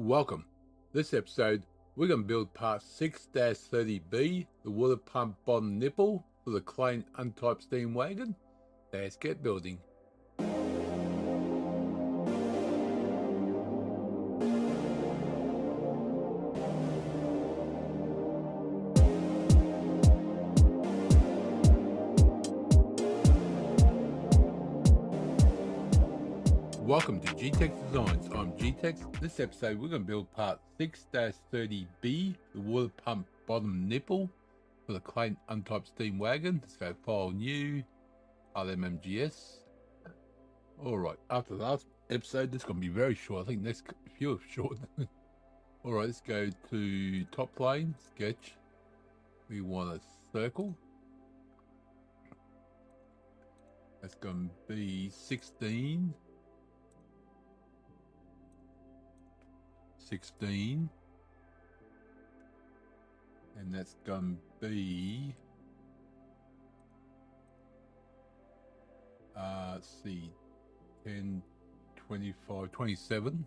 Welcome. This episode, we're going to build part 6-30B, the Water Pump Bottom Nipple for the Clayton Undertype Steam Wagon. Let's get building. Welcome to G-Tex Designs. I'm G-Tex. This episode we're going to build part 6-30B, the Water Pump Bottom Nipple for the Clayton Undertype Steam Wagon. Let's go File New, RMMGS. Alright, after the last episode, this is going to be very short. I think next few are short. Alright, let's go to top plane, sketch. We want a circle. That's going to be 16. And that's gonna be let's see, 10, 25, 27.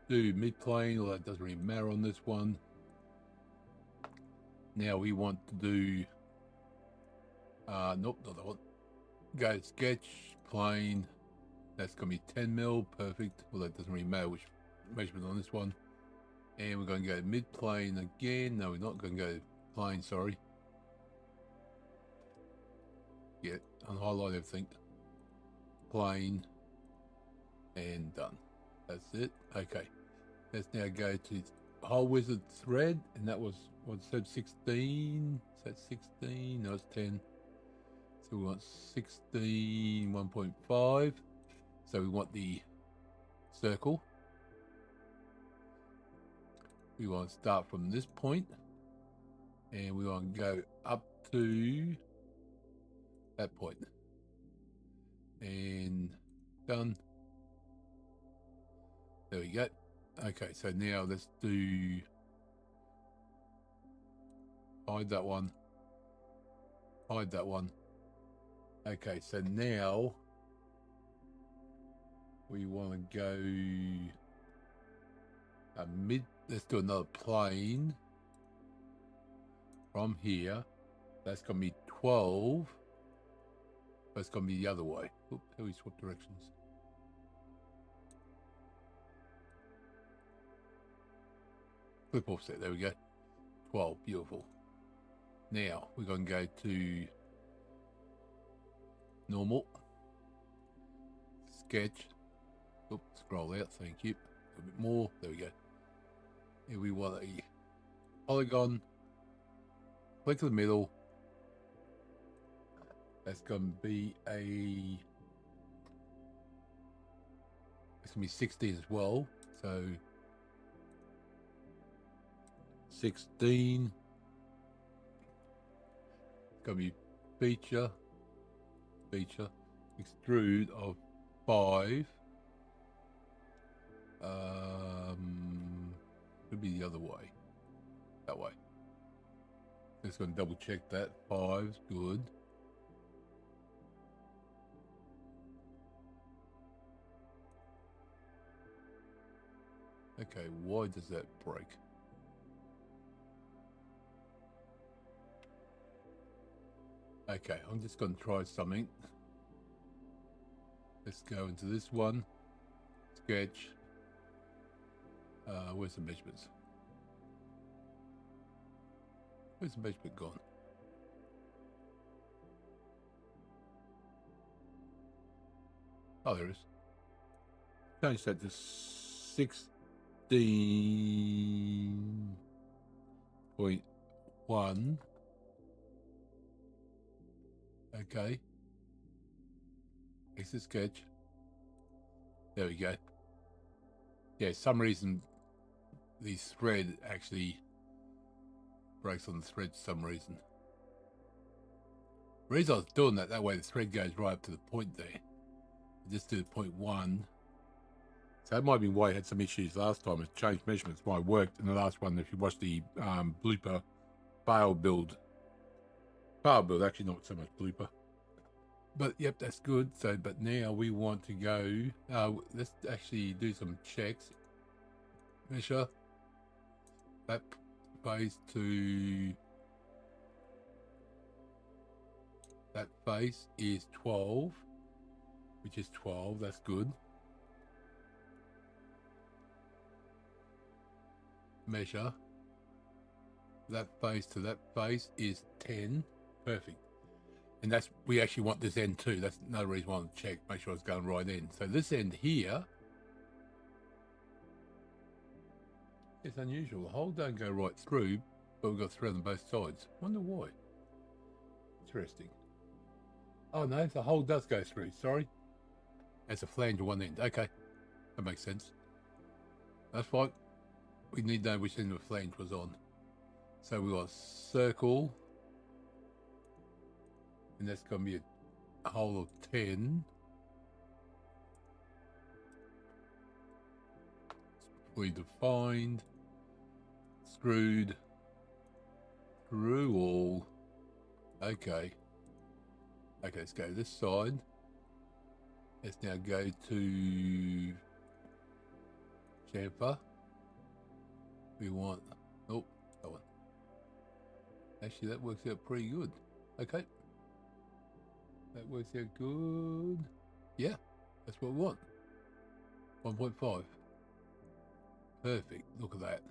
Do mid-plane, although it doesn't really matter on this one. Now we want to do nope, not that one. Go sketch, plane. That's going to be 10 mil, perfect. Well, that doesn't really matter which measurement on this one. And we're going to go mid-plane again. No, we're not going to go plane, sorry. Yeah, unhighlight everything. Plane. And done. That's it. Okay. Let's now go to whole wizard thread. And that was, what it said, 16. Is that 16? No, it's 10. So we want 16, 1.5. So we want the circle. We want to start from this point, and we want to go up to that point. And done. There we go. Okay, so now let's do hide that one. Hide that one. Okay, so now we want to go let's do another plane from here. That's going to be 12. That's going to be the other way. Oops, how we swap directions. Flip offset, there we go. 12, beautiful. Now we're going to go to normal, sketch. Oops, scroll out, thank you. A bit more, there we go. Here we want a polygon, click to the middle. That's going to be it's going to be 16 as well. So 16. It's going to be feature, extrude of 5. Could be the other way. That way. Just going to double check that. 5's good. Okay, why does that break? Okay, I'm just going to try something. Let's go into this one. Sketch. Where's the measurements? Where's the measurement gone? Oh, there it is. Change that to 16.1. Okay. Exit sketch. There we go. Yeah, some reason the thread actually breaks on the thread for some reason. The reason I was doing that way the thread goes right up to the point there. Just do the point 1. So that might be why I had some issues last time. It changed measurements. Why it worked in the last one. If you watch the blooper fail build, actually not so much blooper. But yep, that's good. So, but now we want to go, let's actually do some checks. Measure that face to that face is 12, which is 12. That's good. Measure that face to that face is 10. Perfect. And that's, we actually want this end too. That's another reason why I want to check, make sure it's going right in. So this end here, it's unusual. The hole don't go right through, but we've got thread on both sides. Wonder why. Interesting. Oh no, the hole does go through, sorry. It's a flange at one end. Okay, that makes sense. That's fine. We need to know which end of the flange was on. So we got a circle. And that's going to be a hole of 10. Fully defined. Screwed. Through all. Okay. Okay, let's go this side. Let's now go to chamfer. We want, oh, that one. Actually, that works out pretty good. Okay. That works out good. Yeah, that's what we want. 1.5. Perfect. Look at that.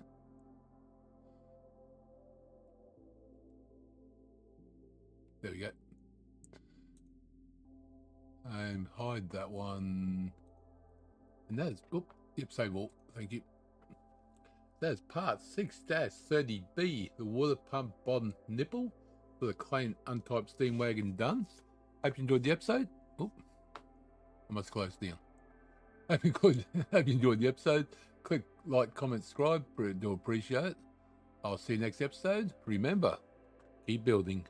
There we go. And hide that one. And that's, oop, yep, save all. Thank you. That's part 6-30B, the Water Pump Bottom Nipple for the Clayton Undertype Steam Wagon done. Hope you enjoyed the episode. Oh, I must close down. Hope you enjoyed the episode. Click like, comment, subscribe. Do appreciate it. I'll see you next episode. Remember, keep building.